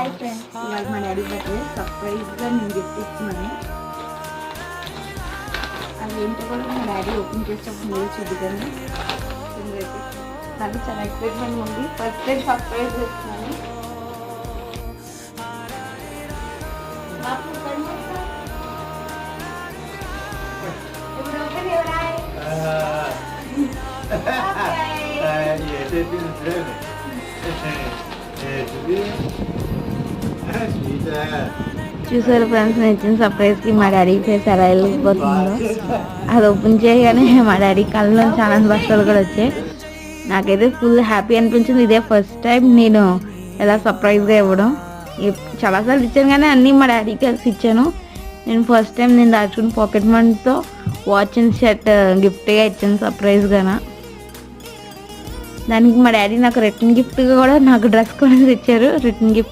Hi friends, ఇవాళ మా daddy birthday సర్ప్రైజ్గా నేను గిఫ్ట్ ఇస్తున్నాను. అది ఏంటో కూడా మా డాడీ ఓపెన్ చేసేటప్పుడు మీరు చూద్దాను. నాకు చాలా ఎక్సైట్మెంట్ ఉంది. ఫస్ట్ టైం సర్ప్రైజ్ చేస్తున్నాను. ఇప్పుడు ఓపెన్ ఎవరా? చూసారు ఫ్రెండ్స్, నేను ఇచ్చిన సర్ప్రైజ్కి మా డాడీ ఫేస్ ఎలా వెళ్ళిపోతుందో. అది ఓపెన్ చేయగానే మా డాడీ కళ్ళలో చాలా బస్తాలు కూడా వచ్చాయి. నాకైతే ఫుల్ హ్యాపీ అనిపించింది. ఇదే ఫస్ట్ టైం నేను ఎలా సర్ప్రైజ్గా ఇవ్వడం. చాలాసార్లు ఇచ్చాను కానీ అన్నీ మా డాడీకి కలిసి ఇచ్చాను. నేను ఫస్ట్ టైం నేను దాచుకుని పాకెట్ మనీతో వాచ్ అండ్ షర్ట్ గిఫ్ట్గా ఇచ్చాను సర్ప్రైజ్గాన. దానికి మా డాడీ నాకు రిటర్న్ గిఫ్ట్గా కూడా నాకు డ్రెస్ కూడా ఇచ్చారు రిటర్న్ గిఫ్ట్.